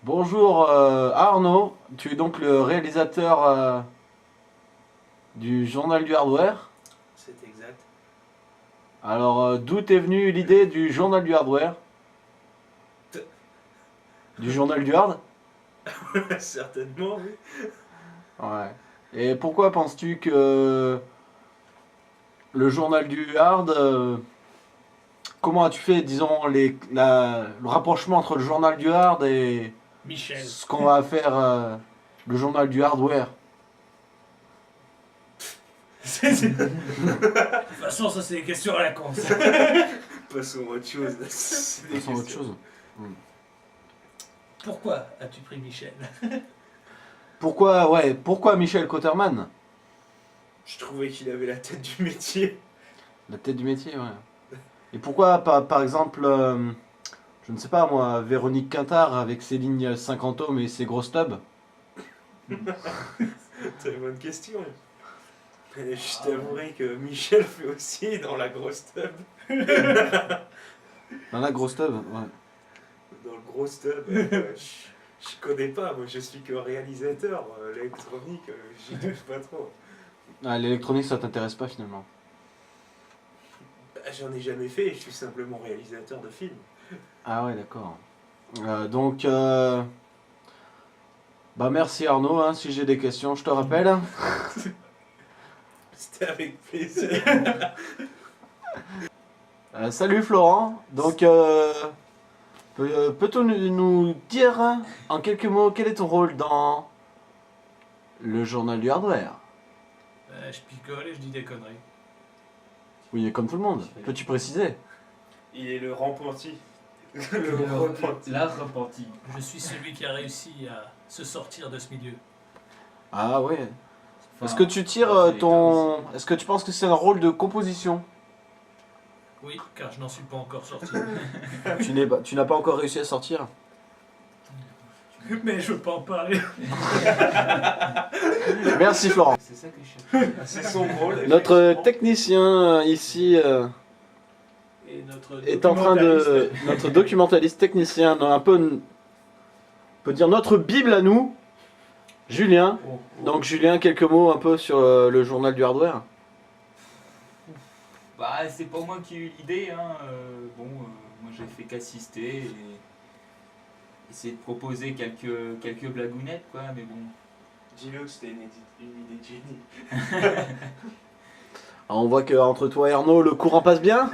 Bonjour Arnaud, tu es donc le réalisateur du Journal du Hardware. C'est exact. Alors d'où est venue l'idée du Journal du Hardware? Du Journal du Hard? Certainement, oui. Ouais. Et pourquoi penses-tu que le Journal du Hard, comment as-tu fait, disons, le rapprochement entre le Journal du Hard et Michel. ce qu'on va faire le Journal du Hardware? De toute façon, ça c'est des questions à la con. ça. Passons à autre chose. C'est des C'est autre questions. chose. Pourquoi as-tu pris Michel? Pourquoi Michel Cotterman? Je trouvais qu'il avait la tête du métier. La tête du métier, ouais. Et pourquoi, par exemple, je ne sais pas moi, Véronique Quintard avec ses lignes 50 ohms et ses gros stubs? Très bonne question. Et je t'avouerai que Michel fait aussi dans la grosse tub. Dans la grosse stub, ouais. Dans le gros tub, je connais pas. Moi, je suis que réalisateur. L'électronique, j'y touche pas trop. Ah, l'électronique, ça t'intéresse pas finalement. Bah, j'en ai jamais fait. Je suis simplement réalisateur de films. Ah ouais, d'accord. Donc, bah merci Arnaud, hein, si j'ai des questions, je te rappelle. C'était avec plaisir. Salut Florent, donc peux-tu nous dire en quelques mots quel est ton rôle dans le journal du hardware? Je picole et je dis des conneries. Oui, comme tout le monde. Peux-tu préciser? Il est le repenti. La repentie. Je suis celui qui a réussi à se sortir de ce milieu. Ah ouais. Enfin, Est-ce que tu tires ton... Est-ce que tu penses que c'est un rôle de composition? Oui, car je n'en suis pas encore sorti. Tu n'as pas encore réussi à sortir? Mais je veux pas en parler. Merci Florent. C'est ça que je cherche. C'est son rôle. Notre effectivement. technicien ici Et notre est en train de... Notre documentaliste technicien, un peu... On peut dire notre bible à nous, Julien. Donc Julien, quelques mots un peu sur le journal du hardware. Bah, c'est pas moi qui ai eu l'idée, hein. Moi j'ai fait qu'assister et essayer de proposer quelques blagounettes, quoi, mais bon. Dis-le que c'était une idée de génie. Alors, on voit qu'entre toi et Arnaud, le courant passe bien.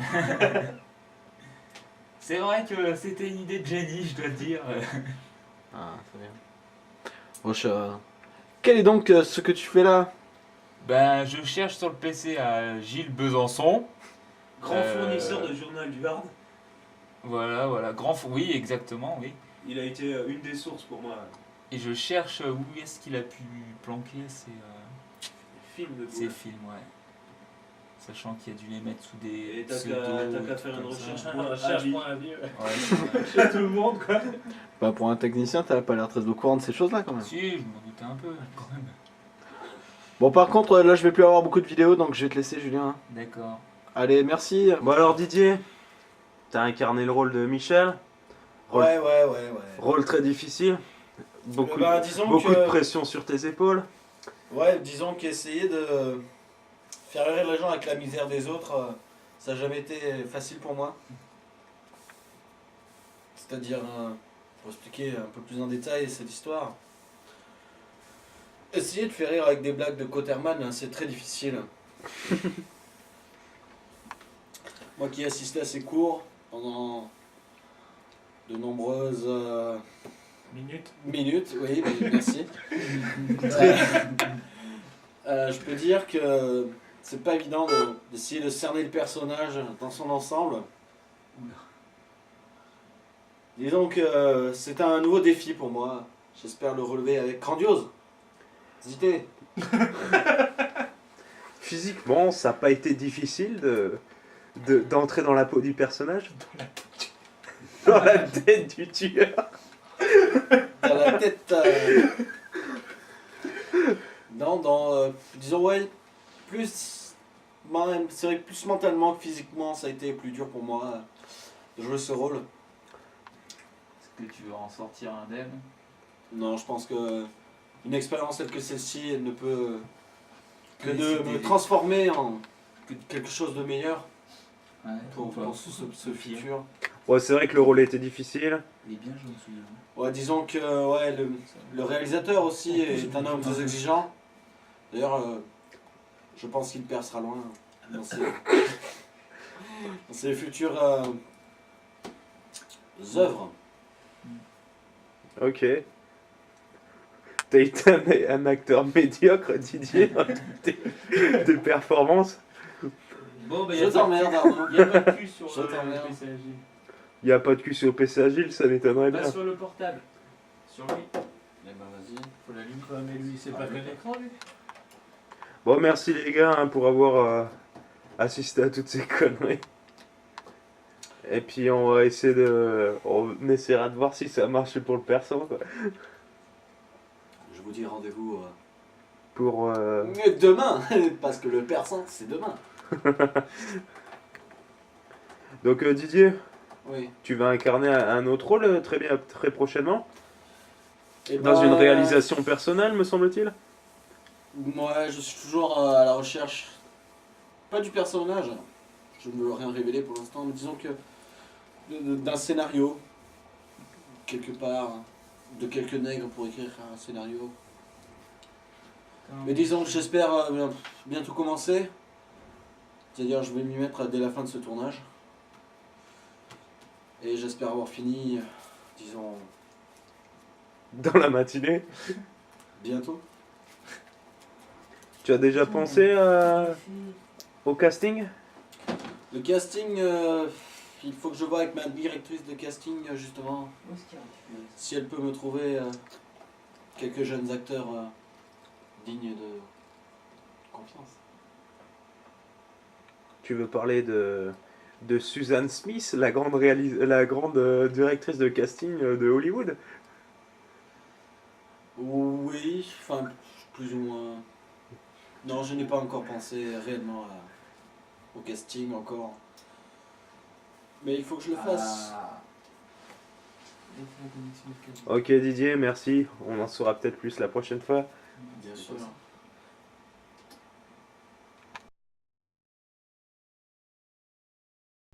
C'est vrai que c'était une idée de génie, je dois le dire. Ah, très bien. Bon, quel est donc ce que tu fais là? Ben, je cherche sur le PC à Gilles Besançon. Grand fournisseur de journal du hard. Voilà, oui, exactement, oui. Il a été une des sources pour moi. Et je cherche où est-ce qu'il a pu planquer Film de ces boule. films, ouais. Sachant qu'il a dû les mettre sous des Et t'as pseudos, qu'à et faire tout une comme ça. recherche. Recherche.avis. Ouais, c'est vrai. Chez tout le monde, quoi. Bah, pour un technicien, t'as pas l'air très au courant de ces choses là quand même. Si, je m'en doutais un peu, quand même. Bon, par contre, là je vais plus avoir beaucoup de vidéos donc je vais te laisser, Julien. D'accord. Allez, merci. Bon alors Didier, t'as incarné le rôle de Michel, Ouais. rôle très difficile, beaucoup, Bah, disons beaucoup que- de pression sur tes épaules. Ouais, disons qu'essayer de faire rire les gens avec la misère des autres, ça n'a jamais été facile pour moi. C'est-à-dire, pour expliquer un peu plus en détail cette histoire, essayer de faire rire avec des blagues de Cotterman, hein, c'est très difficile. Moi qui ai assisté à ces cours pendant de nombreuses minutes, oui, merci. Je peux dire que c'est pas évident d'essayer de cerner le personnage dans son ensemble. Disons que c'est un nouveau défi pour moi. J'espère le relever avec grandiosité. Physiquement, ça n'a pas été difficile d'entrer dans la peau du personnage. Dans la tête du tueur. Dans la tête. Non, disons, ouais, plus. C'est vrai que plus mentalement que physiquement, ça a été plus dur pour moi de jouer ce rôle. que tu vas en sortir indemne. Non, je pense que une expérience telle que celle-ci, elle ne peut que Oui, de c'était- me transformer en quelque chose de meilleur Ouais, pour enfin, ce futur. Ouais, c'est vrai que le rôle était difficile. Il est bien jaune celui-là. Ouais, disons que ouais, le réalisateur aussi est un homme très exigeant. D'ailleurs, je pense qu'il percera loin dans ses futures œuvres. Ok. T'as été un acteur médiocre, Didier, dans tes performances. Bon, bah, Je t'emmerde, Arnaud. il n'y a pas de cul sur Je le t'emmerde. PCAG. Il n'y a pas de cul sur PC Agile, ça m'étonnerait Pas bien. sur le portable. Sur lui. Eh ben vas-y. Faut l'allumer. Ouais, mais lui, c'est pas que l'écran, lui. Bon, merci les gars hein, pour avoir assisté à toutes ces conneries. Et puis on va essayer de... On essaiera de voir si ça marche pour le perso. Quoi. Je vous dis rendez-vous Pour... demain, parce que le persan, c'est demain. Donc Didier, Oui. tu vas incarner un autre rôle très prochainement. Et Dans une réalisation personnelle, me semble-t-il. Moi, je suis toujours à la recherche, pas du personnage, je ne veux rien révéler pour l'instant, mais disons que d'un scénario, quelque part, de quelques nègres pour écrire un scénario. Mais disons que j'espère bientôt commencer, c'est-à-dire je vais m'y mettre dès la fin de ce tournage. Et j'espère avoir fini, disons, Dans la matinée. bientôt. Tu as déjà pensé au casting? Le casting, il faut que je vois avec ma directrice de casting, justement, si elle peut me trouver quelques jeunes acteurs dignes de confiance. Tu veux parler de Susan Smith, la grande directrice de casting de Hollywood? Oui, enfin, plus ou moins. Non, je n'ai pas encore pensé réellement au casting encore. Mais il faut que je le fasse. Ok Didier, merci. On en saura peut-être plus la prochaine fois. Bien sûr.